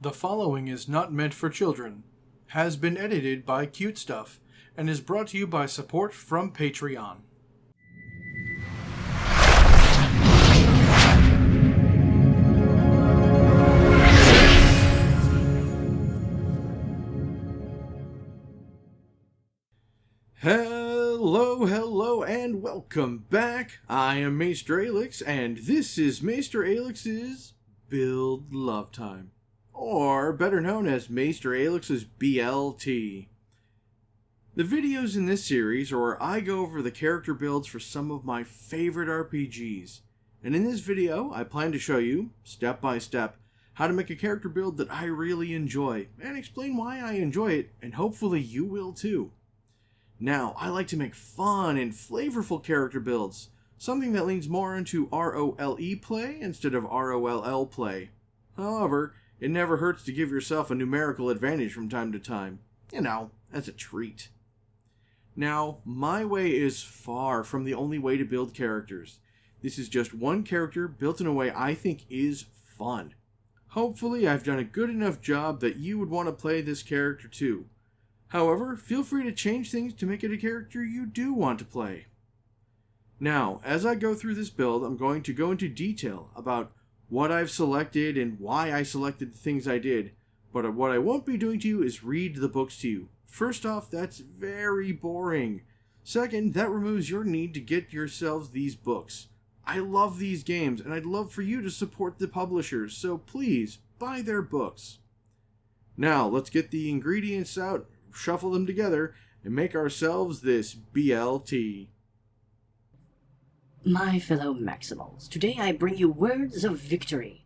The following is not meant for children, has been edited by Cute Stuff, and is brought to you by support from Patreon. Hello, and welcome back. I am MaesterAelix, and this is MaesterAelix's Build Love Time, or better known as MaesterAelix's BLT. The videos in this series are where I go over the character builds for some of my favorite RPGs, and in this video I plan to show you, step by step, how to make a character build that I really enjoy, and explain why I enjoy it, and hopefully you will too. Now, I like to make fun and flavorful character builds, something that leans more into ROLE play instead of ROLL play. However, it never hurts to give yourself a numerical advantage from time to time, as a treat. Now, my way is far from the only way to build characters. This is just one character built in a way I think is fun. Hopefully, I've done a good enough job that you would want to play this character too. However, feel free to change things to make it a character you do want to play. Now, as I go through this build, I'm going to go into detail about what I've selected and why I selected the things I did, but what I won't be doing to you is read the books to you. First off, that's very boring. Second, that removes your need to get yourselves these books. I love these games, and I'd love for you to support the publishers, so please, buy their books. Now, let's get the ingredients out, shuffle them together, and make ourselves this BLT. My fellow Maximals, today I bring you words of victory.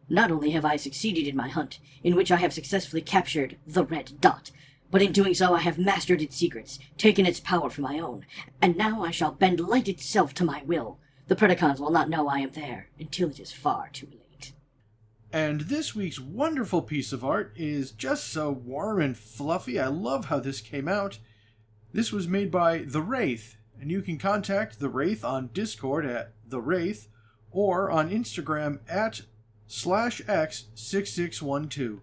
Not only have I succeeded in my hunt, in which I have successfully captured the red dot, but in doing so I have mastered its secrets, taken its power for my own, and now I shall bend light itself to my will. The Predacons will not know I am there until it is far too late. And this week's wonderful piece of art is just so warm and fluffy. I love how this came out. This was made by The Wraith, and you can contact The Wraith on Discord at The Wraith or on Instagram at /x6612.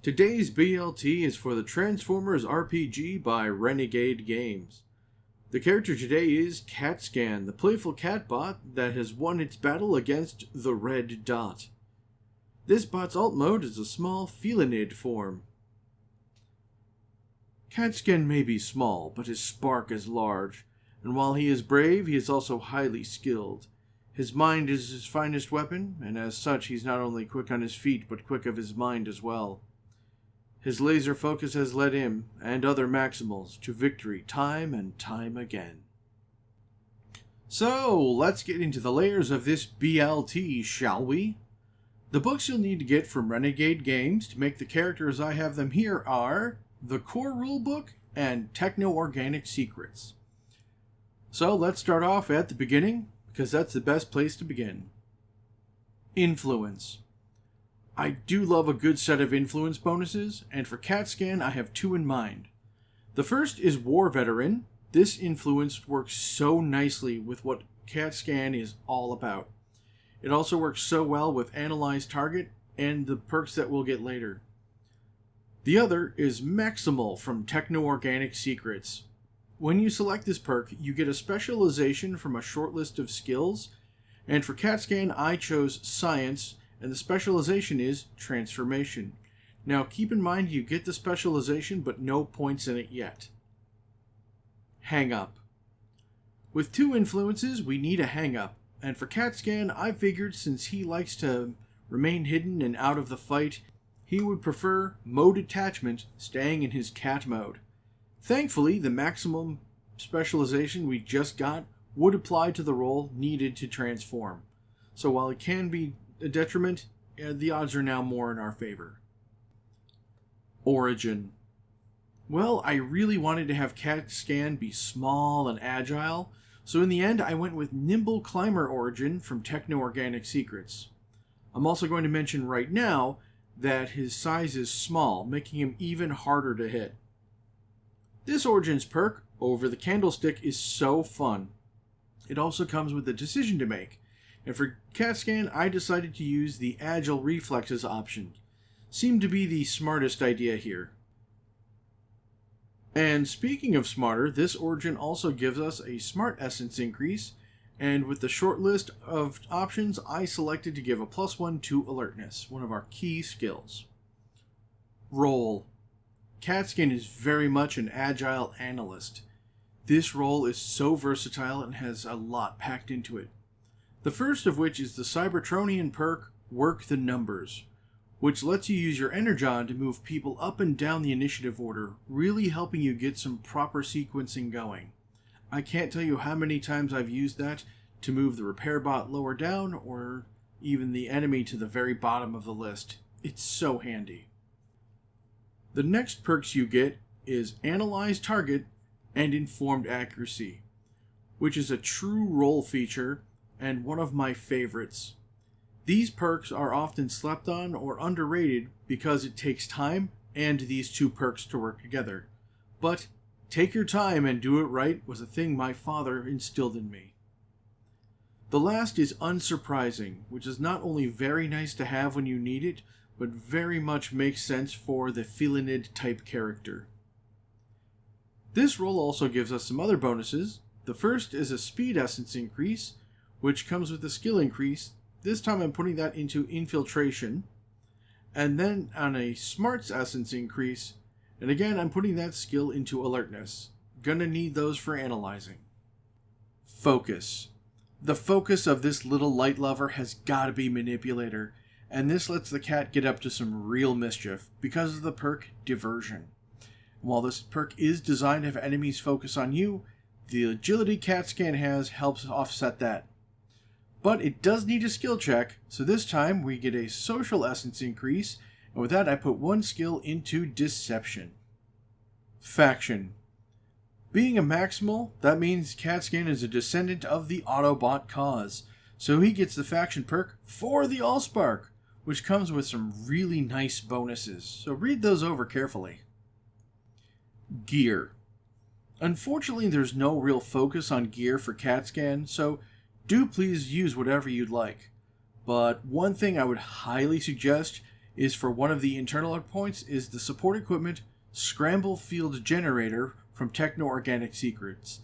Today's BLT is for the Transformers RPG by Renegade Games. The character today is CatScan, the playful catbot that has won its battle against the Red Dot. This bot's alt mode is a small felinid form. CatScan may be small, but his spark is large, and while he is brave, he is also highly skilled. His mind is his finest weapon, and as such he's not only quick on his feet, but quick of his mind as well. His laser focus has led him, and other Maximals, to victory time and time again. So, let's get into the layers of this BLT, shall we? The books you'll need to get from Renegade Games to make the characters I have them here are the Core Rulebook and Techno-Organic Secrets. So let's start off at the beginning, because that's the best place to begin. Influence. I do love a good set of influence bonuses, and for CatScan I have two in mind. The first is War Veteran. This influence works so nicely with what CatScan is all about. It also works so well with Analyze Target and the perks that we'll get later. The other is Maximal from Techno-Organic Secrets. When you select this perk, you get a specialization from a short list of skills, and for CatScan I chose Science, and the specialization is Transformation. Now keep in mind you get the specialization but no points in it yet. Hang Up. With two influences we need a hang up, and for CatScan I figured since he likes to remain hidden and out of the fight, he would prefer Mode Attachment, staying in his cat mode. Thankfully, the maximum specialization we just got would apply to the role needed to transform. So while it can be a detriment, the odds are now more in our favor. Origin. Well, I really wanted to have CatScan be small and agile, so in the end I went with Nimble Climber Origin from Techno-Organic Secrets. I'm also going to mention right now that his size is small, making him even harder to hit. This Origin's perk, Over the Candlestick, is so fun. It also comes with a decision to make, and for CatScan I decided to use the Agile Reflexes option. seemed to be the smartest idea here. And speaking of smarter, this origin also gives us a smart essence increase, and with the short list of options, I selected to give a +1 to alertness, one of our key skills. Role. Catskin is very much an agile analyst. This role is so versatile and has a lot packed into it. The first of which is the Cybertronian perk, Work the Numbers, which lets you use your Energon to move people up and down the initiative order, really helping you get some proper sequencing going. I can't tell you how many times I've used that to move the repair bot lower down, or even the enemy to the very bottom of the list. It's so handy. The next perks you get is Analyze Target and Informed Accuracy, which is a true role feature and one of my favorites. These perks are often slept on or underrated because it takes time and these two perks to work together. But take your time and do it right was a thing my father instilled in me. The last is Unsurprising, which is not only very nice to have when you need it, but very much makes sense for the Felinid type character. This role also gives us some other bonuses. The first is a Speed Essence increase, which comes with a skill increase. This time I'm putting that into Infiltration. And then on a Smarts Essence increase, and again I'm putting that skill into Alertness. Gonna need those for analyzing. Focus. The focus of this little light lover has gotta be Manipulator, and this lets the cat get up to some real mischief because of the perk Diversion. While this perk is designed to have enemies focus on you, the agility Catscan has helps offset that. But it does need a skill check, so this time we get a Social Essence increase, and with that I put one skill into Deception. Faction. Being a Maximal, that means Catscan is a descendant of the Autobot cause, so he gets the faction perk For the Allspark, which comes with some really nice bonuses, so read those over carefully. Gear. Unfortunately, there's no real focus on gear for Catscan, so do please use whatever you'd like. But one thing I would highly suggest is for one of the internal points is the support equipment Scramble Field Generator from Techno-Organic Secrets.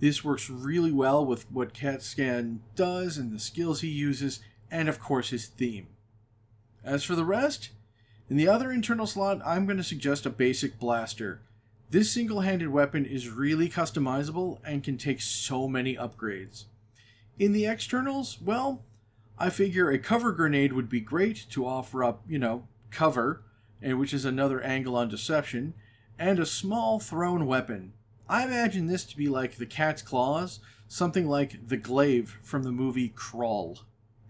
This works really well with what Catscan does and the skills he uses, and of course his theme. As for the rest, in the other internal slot, I'm going to suggest a basic blaster. This single-handed weapon is really customizable and can take so many upgrades. In the externals, well, I figure a cover grenade would be great to offer up, cover, and which is another angle on deception, and a small thrown weapon. I imagine this to be like the cat's claws, something like the glaive from the movie Crawl.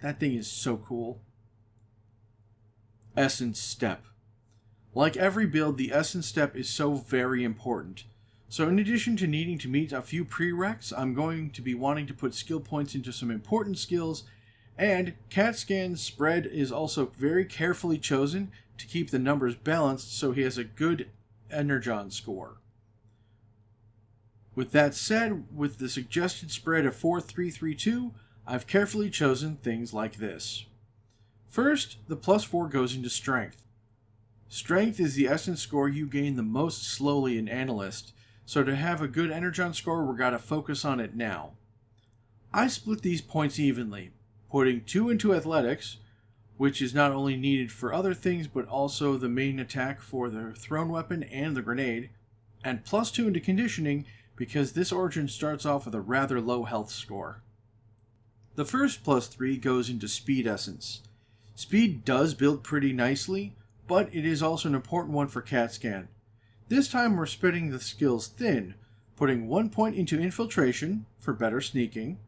That thing is so cool. Essence Step. Like every build, the Essence Step is so very important. So in addition to needing to meet a few prereqs, I'm going to be wanting to put skill points into some important skills, and Catscan's spread is also very carefully chosen to keep the numbers balanced so he has a good Energon score. With that said, with the suggested spread of 4-3-3-2, I've carefully chosen things like this. First, the +4 goes into Strength. Strength is the essence score you gain the most slowly in Analyst, so to have a good Energon score, we're gotta focus on it now. I split these points evenly, putting 2 into Athletics, which is not only needed for other things, but also the main attack for the thrown weapon and the grenade, and +2 into Conditioning, because this origin starts off with a rather low health score. The first +3 goes into Speed Essence. Speed does build pretty nicely, but it is also an important one for Catscan. This time we're splitting the skills thin, putting 1 point into Infiltration for better sneaking,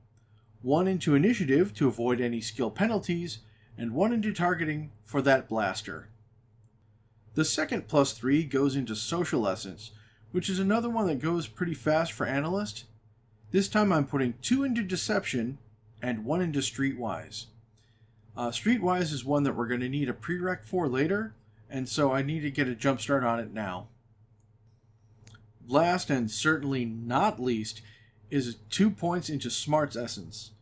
1 into Initiative to avoid any skill penalties, and 1 into Targeting for that blaster. The second +3 goes into Social Essence, which is another one that goes pretty fast for Analyst. This time I'm putting 2 into Deception and 1 into Streetwise. Streetwise is one that we're going to need a prereq for later, and so I need to get a jump start on it now. Last and certainly not least is 2 points into Smarts Essence.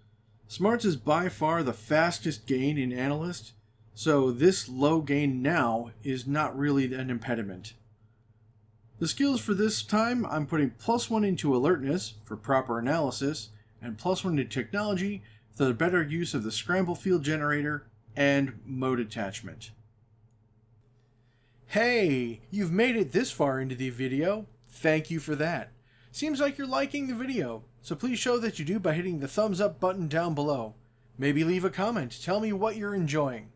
Smarts is by far the fastest gain in Analyst, so this low gain now is not really an impediment. The skills for this time, I'm putting +1 into alertness for proper analysis, and +1 into technology for the better use of the scramble field generator and mode attachment. Hey, you've made it this far into the video. Thank you for that. Seems like you're liking the video, so please show that you do by hitting the thumbs up button down below. Maybe leave a comment, tell me what you're enjoying.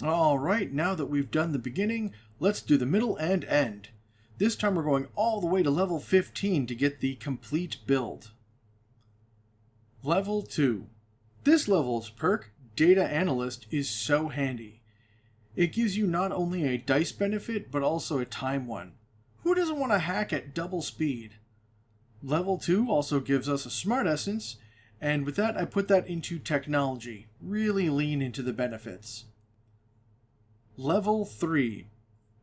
Alright, now that we've done the beginning, let's do the middle and end. This time we're going all the way to level 15 to get the complete build. Level 2. This level's perk, Data Analyst, is so handy. It gives you not only a dice benefit, but also a time one. Who doesn't want to hack at double speed? Level 2 also gives us a Smart Essence, and with that I put that into technology. Really lean into the benefits. Level 3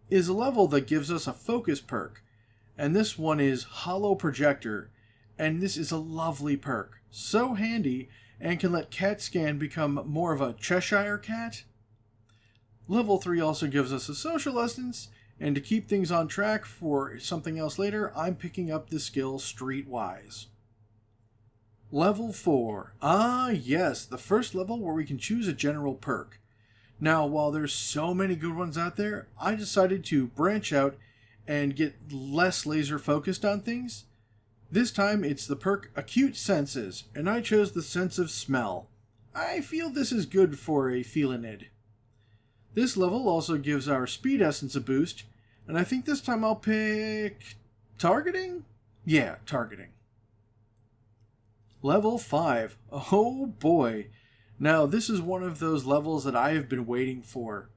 is a level that gives us a focus perk, and this one is Hollow Projector, and this is a lovely perk. So handy, and can let Cat Scan become more of a Cheshire Cat. Level 3 also gives us a Social Essence, and to keep things on track for something else later, I'm picking up the skill Streetwise. Level 4. Ah yes, the first level where we can choose a general perk. Now, while there's so many good ones out there, I decided to branch out and get less laser focused on things. This time it's the perk Acute Senses, and I chose the sense of smell. I feel this is good for a felinid. This level also gives our Speed Essence a boost, and I think this time I'll pick Targeting? Yeah, Targeting. Level 5. Oh boy. Now, this is one of those levels that I have been waiting for.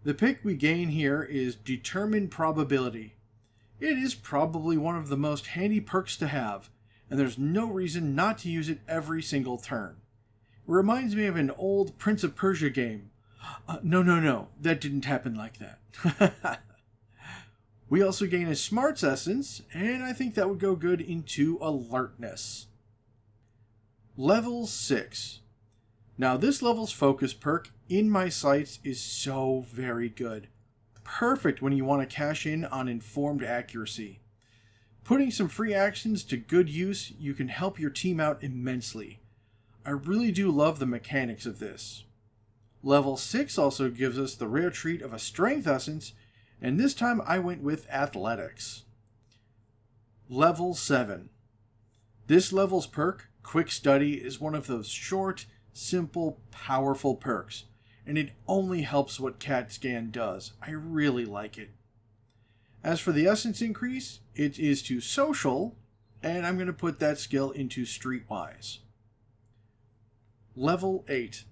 The pick we gain here is Determined Probability. It is probably one of the most handy perks to have, and there's no reason not to use it every single turn. It reminds me of an old Prince of Persia game. No, that didn't happen like that. We also gain a Smarts Essence, and I think that would go good into Alertness. Level 6. Now this level's focus perk, In My Sights, is so very good. Perfect when you want to cash in on informed accuracy. Putting some free actions to good use, you can help your team out immensely. I really do love the mechanics of this. Level 6 also gives us the rare treat of a Strength Essence, and this time I went with Athletics. Level 7. This level's perk, Quick Study, is one of those short, simple, powerful perks, and it only helps what Cat Scan does. I really like it. As for the essence increase, it is to Social, and I'm going to put that skill into Streetwise. Level 8.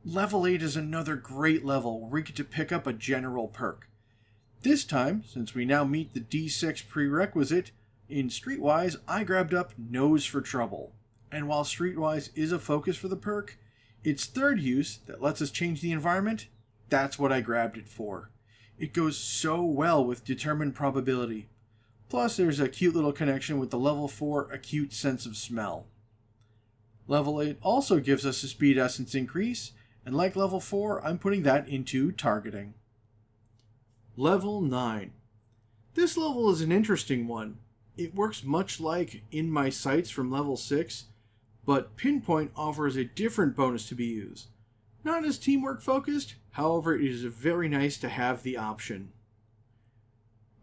Level 8 is another great level where we get to pick up a general perk. This time, since we now meet the D6 prerequisite, in Streetwise I grabbed up Nose for Trouble. And while Streetwise is a focus for the perk, its third use, that lets us change the environment, that's what I grabbed it for. It goes so well with Determined Probability. Plus there's a cute little connection with the level 4 Acute Sense of Smell. Level 8 also gives us a Speed Essence increase, and like level 4, I'm putting that into Targeting. Level 9. This level is an interesting one. It works much like In My Sights from level 6, but Pinpoint offers a different bonus to be used. Not as teamwork focused, however it is very nice to have the option.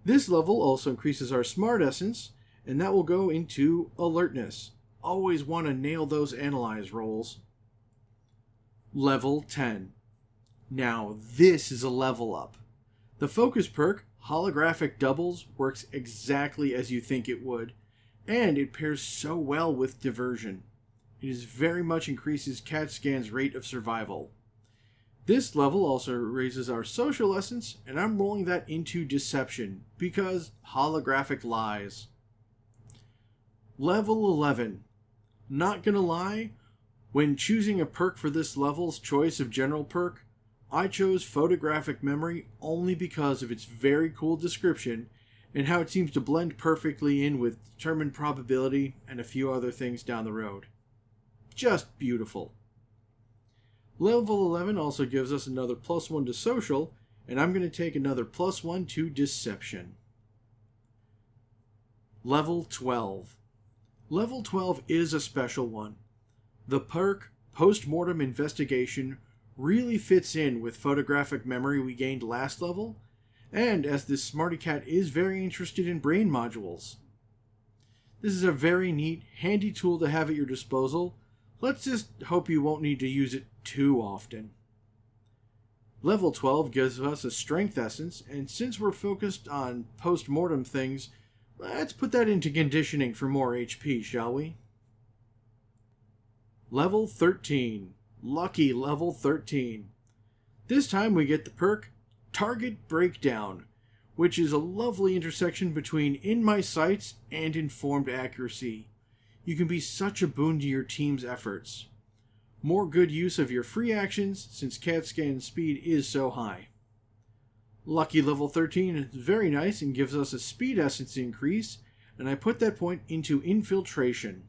This level also increases our Smart Essence, and that will go into Alertness. Always want to nail those Analyze rolls. Level 10. Now this is a level up. The focus perk, Holographic Doubles, works exactly as you think it would, and it pairs so well with Diversion. It is very much increases Cat Scan's rate of survival. This level also raises our Social Essence, and I'm rolling that into Deception, because Holographic Lies. Level 11. Not gonna lie, when choosing a perk for this level's choice of general perk, I chose Photographic Memory only because of its very cool description and how it seems to blend perfectly in with Determined Probability and a few other things down the road. Just beautiful. Level 11 also gives us another +1 to social, and I'm going to take another +1 to deception. Level 12. Level 12 is a special one. The perk Post-Mortem Investigation really fits in with photographic memory we gained last level, and as this smarty cat is very interested in brain modules. This is a very neat, handy tool to have at your disposal. Let's just hope you won't need to use it too often. Level 12 gives us a strength essence, and since we're focused on post-mortem things, let's put that into conditioning for more HP, shall we? Level 13. Lucky level 13. This time we get the perk Target Breakdown, which is a lovely intersection between In My Sights and Informed Accuracy. You can be such a boon to your team's efforts. More good use of your free actions since CAT scan speed is so high. Lucky level 13 is very nice and gives us a speed essence increase, and I put that point into Infiltration.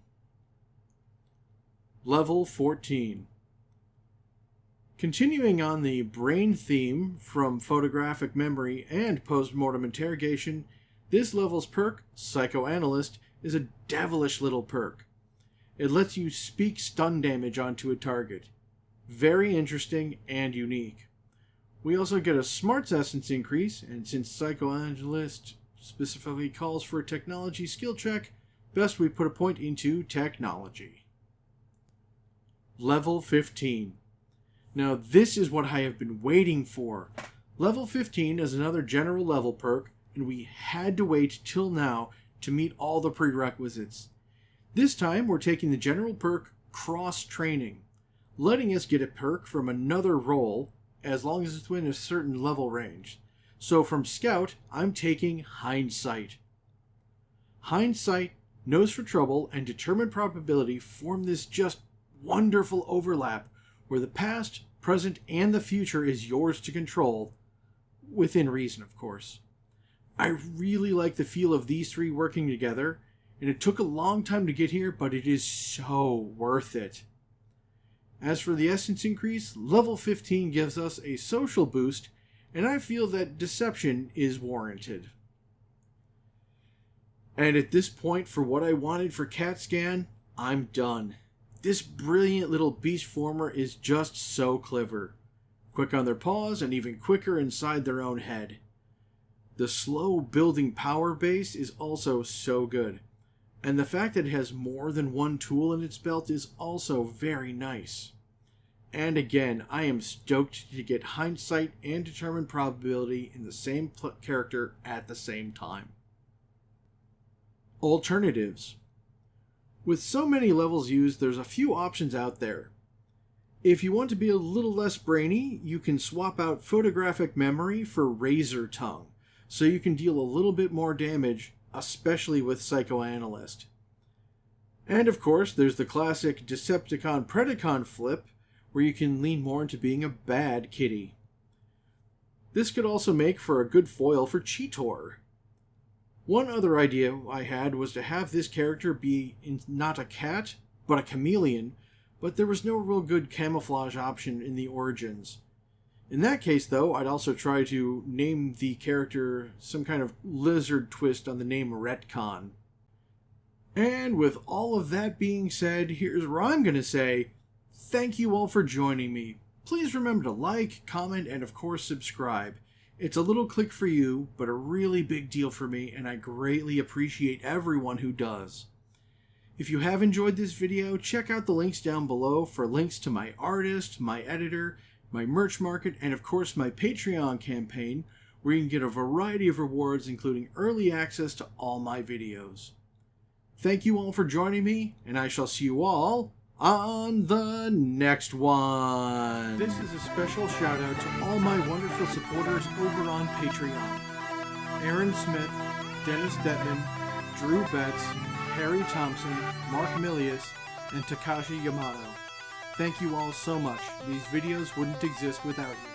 Level 14. Continuing on the brain theme from photographic memory and post-mortem interrogation, this level's perk, Psychoanalyst, is a devilish little perk. It lets you speak stun damage onto a target. Very interesting and unique. We also get a Smarts Essence increase, and since Psychoanalyst specifically calls for a technology skill check, best we put a point into Technology. Level 15. Now this is what I have been waiting for. Level 15 is another general level perk, and we had to wait till now to meet all the prerequisites. This time we're taking the general perk Cross Training, letting us get a perk from another role as long as it's within a certain level range. So from Scout, I'm taking Hindsight. Hindsight, Nose for Trouble, and Determined Probability form this just wonderful overlap where the past, present, and the future is yours to control, within reason, of course. I really like the feel of these three working together, and it took a long time to get here, but it is so worth it. As for the essence increase, level 15 gives us a social boost, and I feel that deception is warranted. And at this point, for what I wanted for CAT scan, I'm done. This brilliant little beast former is just so clever. Quick on their paws and even quicker inside their own head. The slow building power base is also so good. And the fact that it has more than one tool in its belt is also very nice. And again, I am stoked to get Hindsight and Determined Probability in the same character at the same time. Alternatives. With so many levels used, there's a few options out there. If you want to be a little less brainy, you can swap out Photographic Memory for Razor Tongue, so you can deal a little bit more damage, especially with Psychoanalyst. And of course, there's the classic Decepticon-Predacon flip, where you can lean more into being a bad kitty. This could also make for a good foil for Cheetor. One other idea I had was to have this character be not a cat, but a chameleon, but there was no real good camouflage option in the origins. In that case, though, I'd also try to name the character some kind of lizard twist on the name Retcon. And with all of that being said, here's where I'm going to say, thank you all for joining me. Please remember to like, comment, and of course subscribe. It's a little click for you, but a really big deal for me, and I greatly appreciate everyone who does. If you have enjoyed this video, check out the links down below for links to my artist, my editor, my merch market, and of course my Patreon campaign, where you can get a variety of rewards including early access to all my videos. Thank you all for joining me, and I shall see you all on the next one. This is a special shout out to all my wonderful supporters over on Patreon. Aaron Smith, Dennis Detman, Drew Betts, Harry Thompson, Mark Milius, and Takashi Yamato. Thank you all so much. These videos wouldn't exist without you.